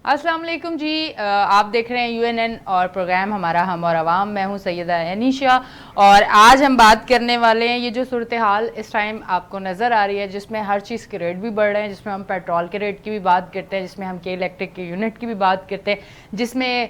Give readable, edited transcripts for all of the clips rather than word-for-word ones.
अस्सलाम वालेकुम जी। आप देख रहे हैं यूएनएन और प्रोग्राम हमारा हम और अवाम। मैं हूं सैयदा अनीशा और आज हम बात करने वाले हैं ये जो सूरत हाल इस टाइम आपको नज़र आ रही है, जिसमें हर चीज़ के रेट भी बढ़ रहे हैं, जिसमें हम पेट्रोल के रेट की भी बात करते हैं, जिसमें हम के इलेक्ट्रिक के यूनिट की भी बात करते हैं, जिसमें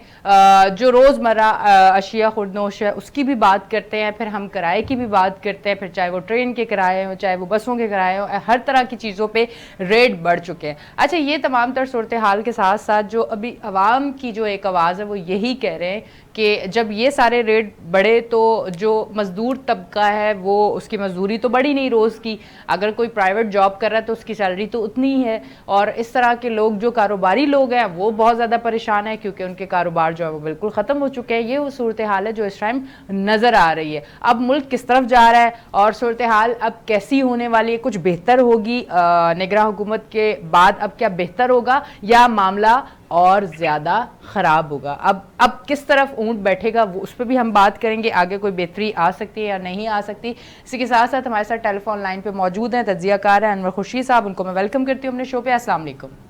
जो रोज़मर्रा अशिया खुर्दनोश है उसकी भी बात करते हैं, फिर हम किराए की भी बात करते हैं, फिर चाहे वो ट्रेन के किराए हो, चाहे वो बसों के किराए हो, हर तरह की चीज़ों पर रेट बढ़ चुके हैं। अच्छा, ये तमाम तर सूरत हाल के साथ साथ जो अभी अवाम की जो एक आवाज़ है वो यही कह रहे हैं कि जब ये सारे रेट बढ़े तो जो मज़दूर तबका है वो उसकी मजदूरी तो बढ़ी नहीं रोज़ की, अगर कोई प्राइवेट जॉब कर रहा है तो उसकी सैलरी तो उतनी ही है, और इस तरह के लोग जो कारोबारी लोग हैं वो बहुत ज़्यादा परेशान है क्योंकि उनके कारोबार जो है वो बिल्कुल ख़त्म हो चुके हैं। ये वो सूरत हाल है जो इस टाइम नज़र आ रही है। अब मुल्क किस तरफ जा रहा है और सूरत हाल अब कैसी होने वाली है, कुछ बेहतर होगी निगरान हुकूमत के बाद, अब क्या बेहतर होगा या मामला और ज़्यादा ख़राब होगा, अब किस तरफ ऊंट बैठेगा वो उस पर भी हम बात करेंगे। आगे कोई बेहतरी आ सकती है या नहीं आ सकती। इसी के साथ साथ हमारे साथ टेलीफोन लाइन पे मौजूद हैं तज्जियाकार हैं अनवर खुर्शीद साहब, उनको मैं वेलकम करती हूँ अपने शो पे। अस्सलाम वालेकुम।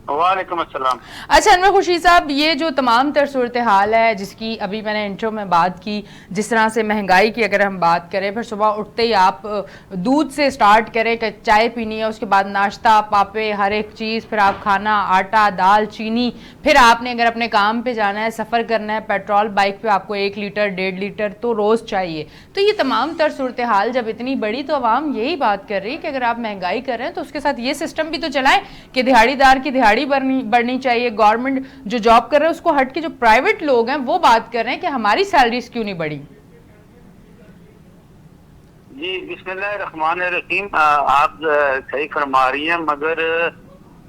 वालेकुम अस्सलाम। अच्छा अनवर खुर्शीद साहब, ये जो तमाम तर सूरत हाल है जिसकी अभी मैंने इंट्रो में बात की, जिस तरह से महंगाई की अगर हम बात करें, फिर सुबह उठते ही आप दूध से स्टार्ट करें कि चाय पीनी है, उसके बाद नाश्ता पापे हर एक चीज़, फिर आप खाना आटा दाल चीनी, फिर आपने अगर अपने काम पे जाना है सफ़र करना है, पेट्रोल बाइक पे आपको 1 लीटर 1.5 लीटर तो रोज़ चाहिए। तो ये तमाम तर सूरत हाल जब इतनी बड़ी तो आवाम यही बात कर रही है कि अगर आप महंगाई कर रहे हैं तो उसके साथ ये सिस्टम भी तो चलाएं कि दिहाड़ीदार की दिहाड़ी बढ़नी चाहिए। गवर्नमेंट जो जॉब कर रहे हैं उसको हट के जो प्राइवेट लोग हैं वो बात कर रहे हैं कि हमारी सैलरीज क्यों नहीं बढ़ी। जी बिस्मिल्लाहिर्रहमानिर्रहीम, आप सही फरमा रही हैं, मगर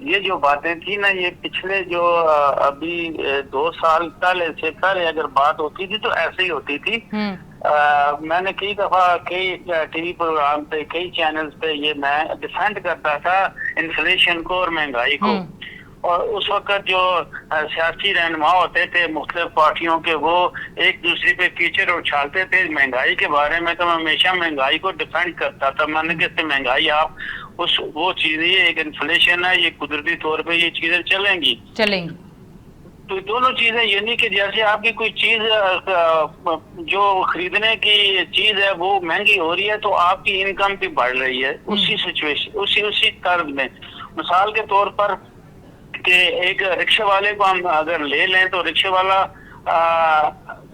ये जो बातें थी ना, ये पिछले जो अभी 2 साल पहले से पहले अगर बात होती थी तो ऐसे ही होती थी। मैंने कई दफा कई टीवी प्रोग्राम पे कई चैनल्स पे ये मैं डिफेंड करता था इन्फ्लेशन को और महंगाई को। और उस वक्त जो सियासी रहनुमा होते थे मुख्तलिफ पार्टियों के, वो एक दूसरे पे कीचड़ उछालते थे महंगाई के बारे में, तो मैं हमेशा महंगाई को डिफेंड करता था। मैंने कहते महंगाई आप वो चीजें, एक इन्फ्लेशन है, ये कुदरती तौर पे ये चीजें चलेंगी। तो दोनों चीजें ये नहीं कि जैसे आपकी कोई चीज जो खरीदने की चीज है वो महंगी हो रही है तो आपकी इनकम भी बढ़ रही है उसी सिचुएशन उसी तर्ज में। मिसाल के तौर पर कि एक रिक्शे वाले को हम अगर ले लें तो रिक्शे वाला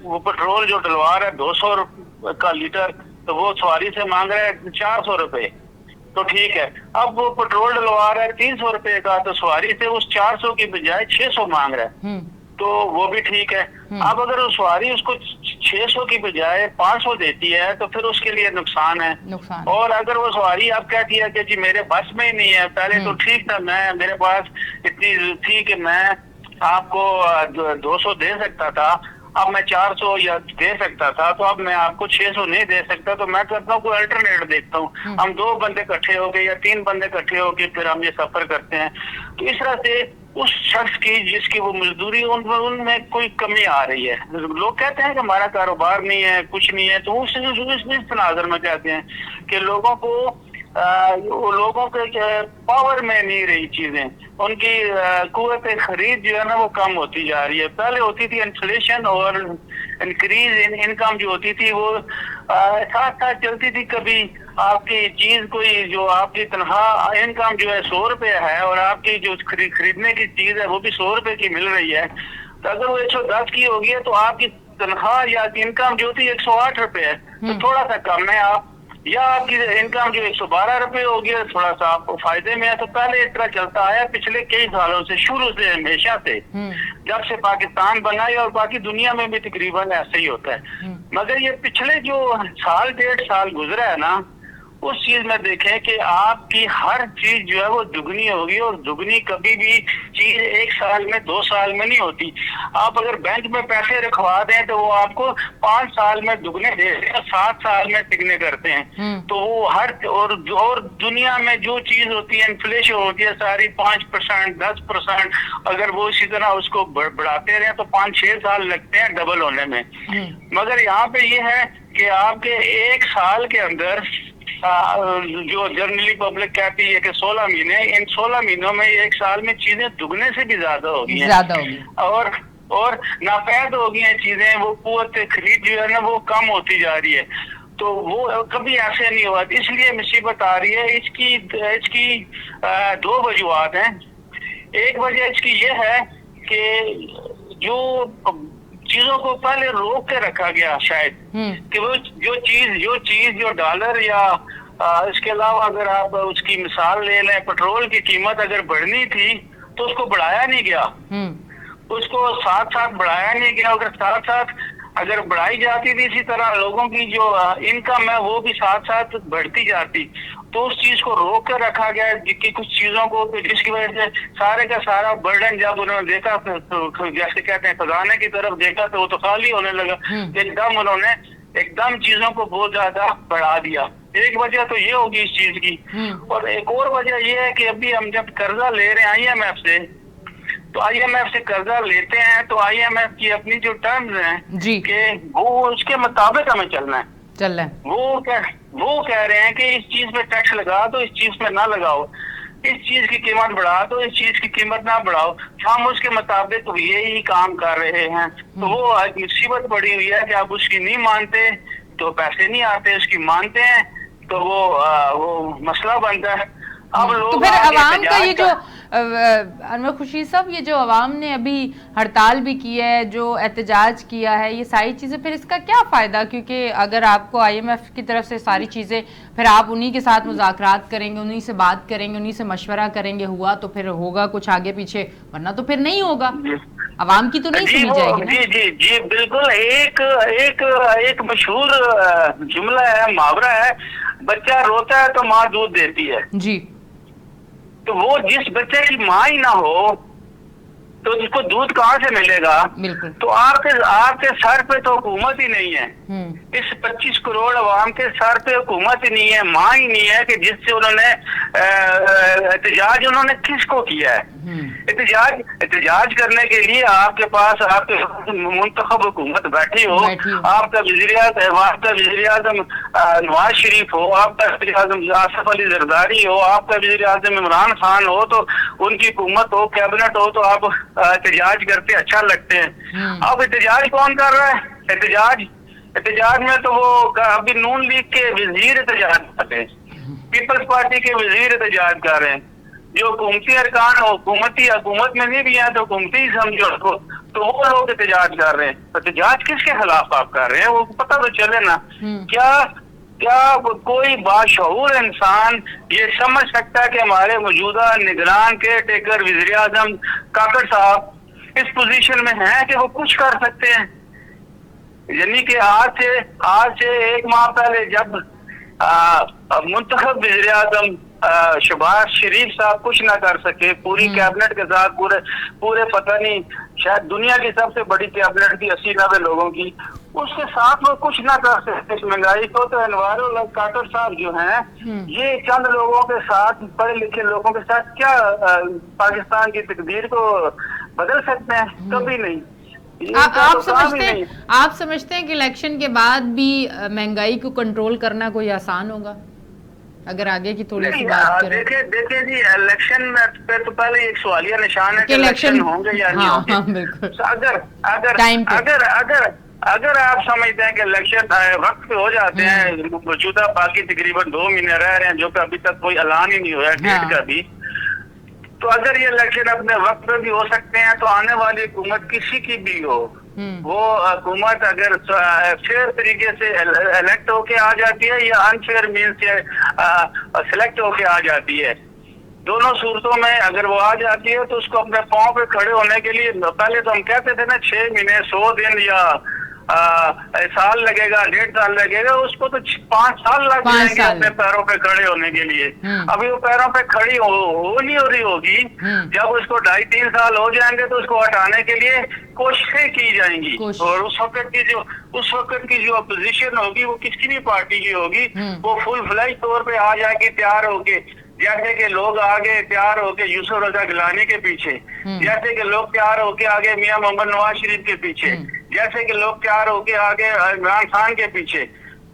वो पेट्रोल जो डलवा रहा है 200 का लीटर, तो वो सवारी से मांग रहा है 400 रुपए, तो ठीक है। अब वो पेट्रोल डलवा रहा है 300 रुपए का, तो सवारी से उस 400 की बजाय 600 मांग रहा है, तो वो भी ठीक है। अब अगर वो सवारी उसको 600 की बजाय 500 देती है तो फिर उसके लिए नुकसान है। और अगर वो सवारी आप कहती है कि जी मेरे बस में ही नहीं है, पहले तो ठीक था, मेरे पास इतनी थी कि मैं आपको 200 दे सकता था, अब मैं 400 या दे सकता था, तो अब मैं आपको 600 नहीं दे सकता, तो मैं करता हूँ कोई अल्टरनेट देखता हूँ। हम 2 बंदे इकट्ठे हो गए या 3 बंदे इकट्ठे हो गए, फिर हम ये सफर करते हैं। तो इस तरह से उस शख्स की जिसकी वो मजदूरी उनमें कोई कमी आ रही है। लोग कहते हैं कि हमारा कारोबार नहीं है, कुछ नहीं है, तो उस तनाजर में कहते हैं कि लोगों के पावर में नहीं रही चीजें, उनकी कुव्वत खरीद जो है ना वो कम होती जा रही है। पहले होती थी इन्फ्लेशन और इंक्रीज इन इनकम जो होती थी वो साथ साथ चलती थी। कभी आपकी चीज कोई जो आपकी तनख्वाह इनकम जो है 100 रुपए है और आपकी जो खरीदने की चीज है वो भी 100 रुपए की मिल रही है, तो अगर वो 110 की होगी है तो आपकी तनख्वाह या इनकम जो थी 108 रुपए है, तो थोड़ा सा कम है आप, या आपकी इनकम जो 112 रुपए हो गया, थोड़ा सा आपको फायदे में है। तो पहले इस तरह चलता आया पिछले कई सालों से, शुरू से हमेशा से, जब से पाकिस्तान बना है, और बाकी दुनिया में भी तकरीबन ऐसे ही होता है। मगर ये पिछले जो साल 1.5 साल गुजरा है ना, उस चीज में देखें कि आपकी हर चीज जो है वो दुगनी होगी, और दुगनी कभी भी चीज 1 साल में 2 साल में नहीं होती। आप अगर बैंक में पैसे रखवा दें तो वो आपको 5 साल में दुगने दे दें, 7 साल में तिगने करते हैं। तो वो और दुनिया में जो चीज होती है, इन्फ्लेशन होती है सारी 5% 10%, अगर वो इसी तरह उसको बढ़ाते रहे तो 5-6 साल लगते हैं डबल होने में। मगर यहाँ पे ये है कि आपके 1 साल के अंदर जो जनरली पब्लिक कहती है कि 16 महीने, इन 16 महीनों में एक साल में चीजें दुगने से भी ज्यादा हो गई हैं, ज्यादा होगी और नापैद हो गई हैं चीजें। वो कुव्वत खरीद जो है ना वो कम होती जा रही है। तो वो कभी ऐसे नहीं हुआ, इसलिए मुसीबत आ रही है। इसकी दो वजूहत हैं। एक वजह इसकी ये है कि जो चीजों को पहले रोक के रखा गया शायद, कि वो जो डॉलर या इसके अलावा अगर आप उसकी मिसाल ले लें, पेट्रोल की कीमत अगर बढ़नी थी तो उसको बढ़ाया नहीं गया, उसको साथ साथ बढ़ाया नहीं गया। अगर साथ साथ अगर बढ़ाई जाती थी, इसी तरह लोगों की जो इनकम है वो भी साथ साथ बढ़ती जाती, तो उस चीज को रोक कर रखा गया कि कुछ चीजों को, जिसकी वजह से सारे का सारा बर्डन जब उन्होंने देखा तो जैसे कहते हैं खजाने की तरफ देखा तो वो तो खाली होने लगा। एकदम चीजों को बहुत ज्यादा बढ़ा दिया। एक वजह तो ये होगी इस चीज की, और एक और वजह ये है कि अभी हम जब कर्जा ले रहे हैं IMF से, तो IMF से कर्जा लेते हैं तो IMF की अपनी जो टर्म्स हैं कि वो उसके मुताबिक हमें चलना है। वो कह रहे हैं कि इस चीज पे टैक्स लगा दो, इस चीज पे ना लगाओ, इस चीज की कीमत बढ़ा दो, इस चीज की कीमत ना बढ़ाओ। हम उसके मुताबिक तो यही काम कर रहे हैं। तो वो एक मुसीबत पड़ी हुई है कि आप उसकी नहीं मानते तो पैसे नहीं आते, उसकी मानते हैं तो वो मसला बनता है। अब लोग तो फिर अवाम का ये जो अनवर खुर्शीद साहब, ये जो अवाम ने अभी हड़ताल भी की है, जो एहतजाज किया है, ये सारी चीज़ें, फिर इसका क्या फ़ायदा? क्योंकि अगर आपको IMF की तरफ से सारी चीज़ें, फिर आप उन्हीं के साथ मुज़ाकरात करेंगे, उन्हीं से बात करेंगे, उन्हीं से मशवरा करेंगे, हुआ तो फिर होगा कुछ आगे पीछे, वरना तो फिर नहीं होगा। अवाम की तो नहीं सुनी जाएगी ना? जी बिल्कुल। एक मशहूर जुमला है, मुहावरा है, बच्चा रोता है तो माँ दूध देती है जी। तो वो जिस बच्चे की माँ ही ना हो तो उसको दूध कहाँ से मिलेगा? बिल्कुल। तो आपके सर पे तो हुकूमत ही नहीं है। इस 25 करोड़ अवाम के सर पे हुकूमत ही नहीं है, माँ ही नहीं है कि जिससे उन्होंने एहतजाज उन्होंने किसको किया है? एहतजाज करने के लिए आपके पास आपके मुंतखब हुकूमत बैठी हो, आपका वज़ीर आज़म नवाज शरीफ हो, आपका वज़ीर आज़म आसिफ अली जरदारी हो, आपका वज़ीर आज़म इमरान खान हो, तो उनकी हुकूमत हो, कैबिनेट हो, तो आप एहतजाज करते अच्छा लगते हैं। अब एहतजाज कौन कर रहा है? एहतजाज में तो वो अभी नून लीग के वजीर एहतजाज कर रहे हैं, पीपल्स पार्टी के वजीर एहतजाज कर रहे हैं, जो हुकूमती अरकान हुकूमत में नहीं भी है तो हुकूमती समझो तो वो लोग एहतजाज कर रहे हैं। एहतजाज किसके खिलाफ आप कर रहे हैं वो पता तो चले ना। क्या कोई बाशऊर इंसान ये समझ सकता है कि हमारे मौजूदा निगरान के टेकर वज़ीर आज़म काकड़ साहब इस पोजीशन में हैं कि वो कुछ कर सकते हैं? यानी कि आज से एक माह पहले जब मुंतखब वज़ीर आज़म शहबाज शरीफ साहब कुछ ना कर सके पूरी कैबिनेट के साथ, पूरे पता नहीं शायद दुनिया की सबसे बड़ी कैबिनेट थी 80-90 लोगों की, उसके साथ वो कुछ ना कर सकते इस महंगाई को, तो अनवारुल काकड़ साहब जो हैं ये चंद लोगों के साथ, पढ़े लिखे लोगों के साथ क्या पाकिस्तान की तकदीर को बदल सकते हैं? कभी नहीं। आप समझते हैं कि इलेक्शन के बाद भी महंगाई को कंट्रोल करना कोई आसान होगा? अगर आगे की थोड़ी सी बात करें। देखिए जी, इलेक्शन पे तो पहले एक सवालिया निशान है कि इलेक्शन होंगे या नहीं होंगे। अगर आप समझते हैं कि इलेक्शन वक्त पे हो जाते हैं, मौजूदा बाकी तकरीबन 2 महीने रह रहे हैं जो कि अभी तक कोई ऐलान ही नहीं हुआ डेट का भी, तो अगर ये इलेक्शन अपने वक्त पे भी हो सकते हैं तो आने वाली हुकूमत किसी की भी हो, वो हुकूमत अगर फेयर तरीके से इलेक्ट होके आ जाती है या अनफेयर मीन से सिलेक्ट होके आ जाती है, दोनों सूरतों में अगर वो आ जाती है तो उसको अपने पांव पे खड़े होने के लिए, पहले तो हम कहते थे ना 6 महीने 100 दिन या साल लगेगा, 1.5 साल लगेगा, उसको तो 5 साल लग जाएंगे अपने पैरों पे खड़े होने के लिए। अभी वो पैरों पे खड़ी हो नहीं हो रही होगी, जब उसको 2.5-3 साल हो जाएंगे तो उसको हटाने के लिए कोशिशें की जाएंगी, और उस वक्त की जो अपोजिशन होगी वो किसी भी पार्टी की होगी, वो फुल फ्लैश तौर पे आ जाएगी तैयार होके, जैसे कि लोग आगे तैयार होके यूसुफ रजा गिलानी के पीछे, जैसे कि लोग तैयार होके आगे मियां मोहम्मद नवाज शरीफ के पीछे, जैसे कि लोग तैयार होके आगे इमरान खान के पीछे।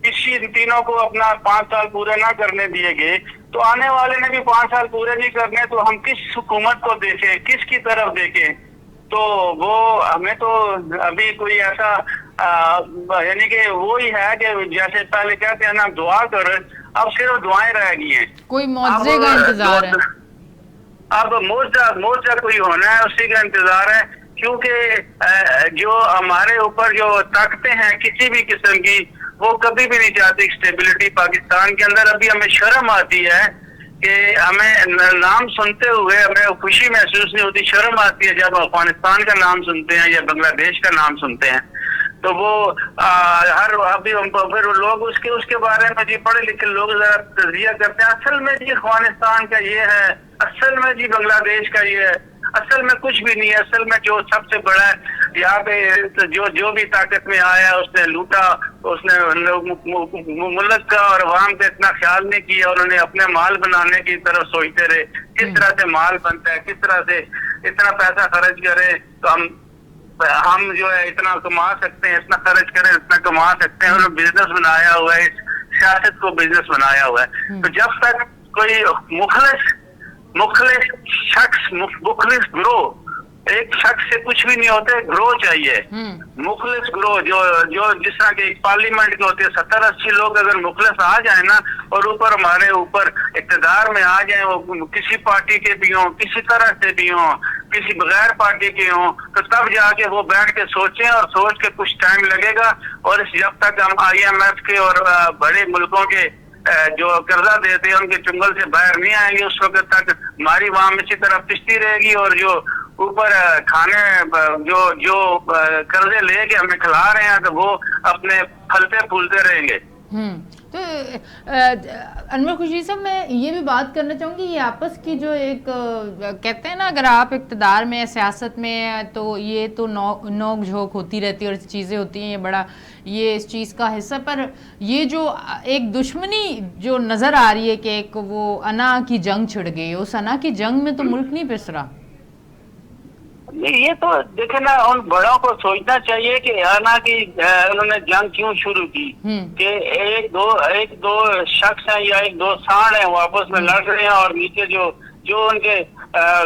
किसी इन तीनों को अपना 5 साल पूरे ना करने दिए गए, तो आने वाले ने भी 5 साल पूरे नहीं करने, तो हम किस हुकूमत को देखें, किसकी तरफ देखें? तो वो हमें तो अभी कोई ऐसा यानी कि वो ही है कि जैसे पहले कहते हैं ना दुआ कर, अब सिर्फ दुआएं रह गई हैं। कोई मुआवजे का इंतजार है, अब मोर्चा कोई होना है, उसी का इंतजार है। क्योंकि जो हमारे ऊपर जो ताकतें हैं किसी भी किस्म की, वो कभी भी नहीं चाहती स्टेबिलिटी पाकिस्तान के अंदर। अभी हमें शर्म आती है कि हमें नाम सुनते हुए हमें खुशी महसूस नहीं होती, शर्म आती है जब अफगानिस्तान का नाम सुनते हैं या बांग्लादेश का नाम सुनते हैं। तो वो हर अभी फिर लोग उसके बारे में जी पढ़े लिखे लोग जरा तजिया करते हैं, असल में जी अफगानिस्तान का ये है, असल में जी बांग्लादेश का ये है, असल में कुछ भी नहीं है। असल में जो सबसे बड़ा है यहाँ पे, तो जो भी ताकत में आया उसने लूटा, उसने मुल्क का और अवाम का इतना ख्याल नहीं किया, उन्होंने अपने माल बनाने की तरफ सोचते रहे, किस तरह से माल बनता है, किस तरह से इतना पैसा खर्च करें तो हम जो है इतना कमा सकते हैं, इतना खर्च करें इतना कमा सकते हैं। उन्होंने बिजनेस बनाया हुआ है, सियासत को बिजनेस बनाया हुआ है। तो जब तक कोई मुखलिस शख्स, मुखलिस ग्रोह, एक शख्स से कुछ भी नहीं होता, ग्रोह चाहिए, मुखलिस ग्रोह जो जिस तरह के पार्लियामेंट के होते हैं 70-80 लोग अगर मुखलिस आ जाए ना, और ऊपर हमारे ऊपर इक़्तिदार में आ जाए, वो किसी पार्टी के भी हों, किसी तरह से भी हों, किसी बगैर पार्टी के हों, तो तब जाके वो बैठ के सोचें, और सोच के कुछ टाइम लगेगा। और जब तक हम IMF के और बड़े मुल्कों के जो कर्जा देते हैं उनके चुंगल से बाहर नहीं आएंगे, उस वक्त तक हमारी अवाम इसी तरह पिसती रहेगी, और जो ऊपर खाने जो कर्जे लेके हमें खिला रहे हैं, तो वो अपने फलते फूलते रहेंगे। तो अनवर खुर्शीद साहब, मैं ये भी बात करना चाहूँगी, ये आपस की जो एक कहते हैं ना, अगर आप इक़्तिदार में सियासत में तो ये तो नोक झोंक होती रहती है और चीज़ें होती हैं, ये बड़ा ये इस चीज़ का हिस्सा। पर ये जो एक दुश्मनी जो नज़र आ रही है कि एक वो अना की जंग छिड़ गई, उस अना की जंग में तो मुल्क नहीं पिस रहा। ये तो देखे ना, उन बड़ों को सोचना चाहिए कि आना की उन्होंने जंग क्यों शुरू की, कि एक दो शख्स हैं या एक दो सांड हैं, वो आपस में लड़ रहे हैं, और नीचे जो उनके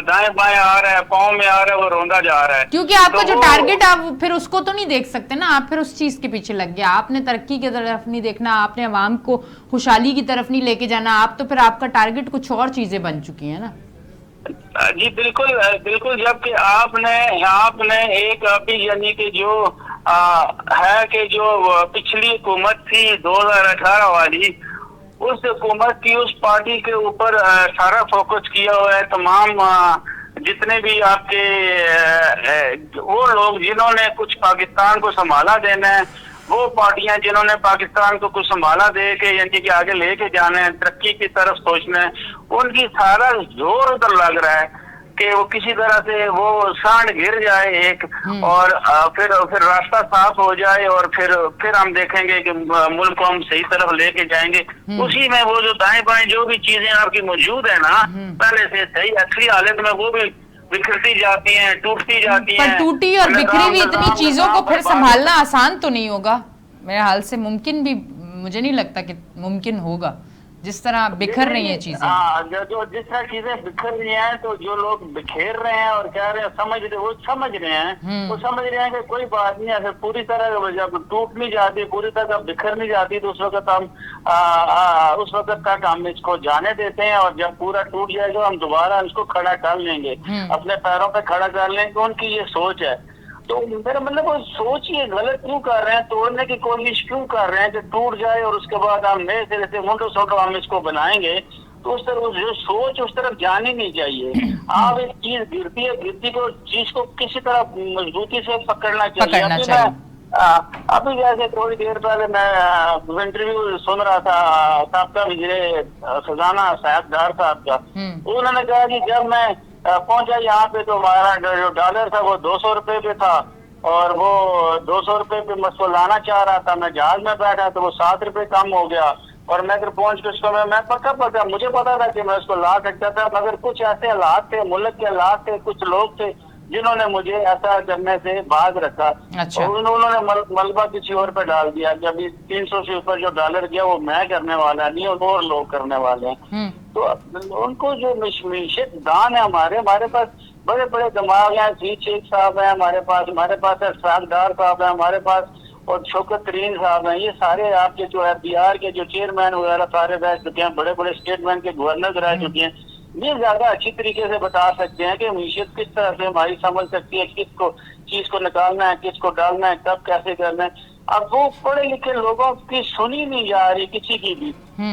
दाएं बाएं आ रहा है, पाँव में आ रहा है, वो रोंदा जा रहा है। क्योंकि आपका तो जो टारगेट, आप फिर उसको तो नहीं देख सकते ना, आप फिर उस चीज के पीछे लग गया। आपने तरक्की की तरफ नहीं देखना, आपने अवाम को खुशहाली की तरफ नहीं लेके जाना, आप तो फिर आपका टारगेट कुछ और चीजें बन चुकी है ना। जी बिल्कुल, जबकि आपने एक अभी यानी कि जो है कि जो पिछली हुकूमत थी 2018 वाली, उस हुकूमत की उस पार्टी के ऊपर सारा फोकस किया हुआ है। तमाम जितने भी आपके वो लोग जिन्होंने कुछ पाकिस्तान को संभाला देना है, वो पार्टियां जिन्होंने पाकिस्तान को कुछ संभाला दे के यानी कि आगे लेके जाना है, तरक्की की तरफ सोचना है, उनकी सारा जोर उधर लग रहा है कि वो किसी तरह से वो सांड गिर जाए एक, और फिर रास्ता साफ हो जाए, और फिर हम देखेंगे कि मुल्क को हम सही तरफ लेके जाएंगे। उसी में वो जो दाएं बाएं जो भी चीजें आपकी मौजूद है ना, पहले से सही असली हालत में वो भी बिखरती जाती हैं, टूटती जाती हैं। पर टूटी और बिखरी हुई इतनी चीजों को फिर संभालना आसान तो नहीं होगा मेरे हाल से, मुमकिन भी मुझे नहीं लगता कि मुमकिन होगा, जिस तरह बिखर रही हैं चीजें। जो जिस तरह चीजें बिखर रही हैं, तो जो लोग बिखेर रहे हैं और कह रहे हैं वो समझ रहे हैं कि कोई बात नहीं है, पूरी तरह जब टूट नहीं जाती, पूरी तरह बिखर नहीं जाती, तो उस वक्त तक हम इसको जाने देते हैं, और जब पूरा टूट जाएगा हम दोबारा इसको खड़ा कर लेंगे, अपने पैरों पे खड़ा कर लेंगे। उनकी ये सोच है। तो मेरा मतलब वो सोच ये गलत क्यों कर रहे हैं, तोड़ने की कोशिश क्यों कर रहे हैं कि टूट जाए और उसके बाद हम नए सिरे से मुंडो सोटो हम इसको बनाएंगे। तो उस तरह जो सोच उस तरफ जानी नहीं चाहिए। आप एक चीज गिरती को चीज को किसी तरह मजबूती से पकड़ना चाहिए। अभी जैसे थोड़ी देर पहले मैं इंटरव्यू सुन रहा था साहब वज़ीर खजाना साहबदार साहब का, उन्होंने कहा कि जब मैं पहुंचा यहाँ पे तो हमारा जो डॉलर था वो 200 रुपए पे था, और वो 200 रुपए पे मैं उसको लाना चाह रहा था, मैं जहाज में बैठा तो वो 7 रुपए कम हो गया, और मैं अगर पहुंच के उसको मैं पक्का मुझे पता था कि मैं उसको ला सकता था, मगर कुछ ऐसे हालात थे, मुल्क के हालात थे, कुछ लोग थे जिन्होंने मुझे ऐसा करने से बाज रखा। अच्छा। और उन्होंने मलबा किसी और पे डाल दिया कि अभी 300 से ऊपर जो डॉलर गया वो मैं करने वाला नहीं, और लोग करने वाले हैं। तो उनको जो मीशत दान है, हमारे पास बड़े बड़े दिमाग हैं। सी शेख साहब हैं हमारे पास सागदार साहब हैं हमारे पास, और शौकत तरीन साहब हैं। ये सारे आपके जो है बिहार के जो चेयरमैन वगैरह सारे रह चुके हैं, बड़े बड़े स्टेट बैंक के गवर्नर रह चुके हैं। ये ज्यादा अच्छी तरीके से बता सकते हैं कि मीशत किस तरह से हमारी समझ सकती है, किसको चीज को निकालना है, किसको डालना है, कब कैसे करना है। अब वो पढ़े लिखे लोगों की सुनी नहीं जा रही किसी की भी।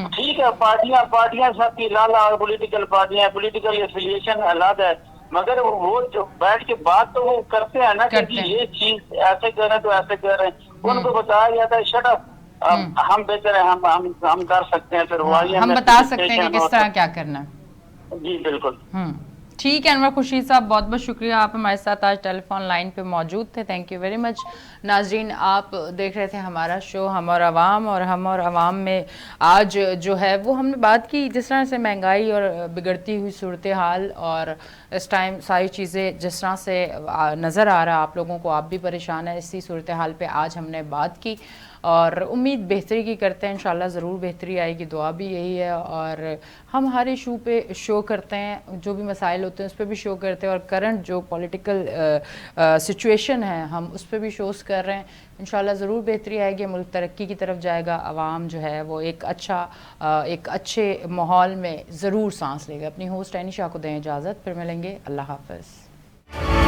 ठीक है, पार्टियां सबकी लाला और पॉलिटिकल पार्टियां, पॉलिटिकल एफिलिएशन अलग है, मगर वो जो बैठ के बात तो वो करते हैं ना कि ये चीज ऐसे कर रहे हैं तो ऐसे कर रहे हैं। उनको बताया जाता है शट अप, हम बेहतर है, हम कर सकते हैं। फिर हम बता सकते हैं कि किस तरह क्या करना है। जी बिल्कुल। ठीक है अनवर खुर्शीद साहब, बहुत बहुत शुक्रिया, आप हमारे साथ आज टेलीफोन लाइन पे मौजूद थे। Thank you very much. नाजरीन, आप देख रहे थे हमारा शो हम और अवाम, और हम और अवाम में आज जो है वो हमने बात की जिस तरह से महंगाई और बिगड़ती हुई सूरत हाल, और इस टाइम सारी चीज़ें जिस तरह से नज़र आ रहा है आप लोगों को, आप भी परेशान है इसी सूरत हाल पे आज हमने बात की, और उम्मीद बेहतरी की करते हैं। इंशाल्लाह ज़रूर बेहतरी आएगी, दुआ भी यही है। और हम हर इशू पे शो करते हैं, जो भी मसाइल होते हैं उस पर भी शो करते हैं, और करंट जो पॉलिटिकल सिचुएशन है हम उस पर भी शोज़ कर रहे हैं। इंशाल्लाह ज़रूर बेहतरी आएगी, मुल्क तरक्की की तरफ जाएगा, आवाम जो है वो एक अच्छे माहौल में ज़रूर सांस लेगा। अपनी होस्ट एनिशा को दें इजाज़त, फिर मिलेंगे, अल्लाह हाफ़िज़।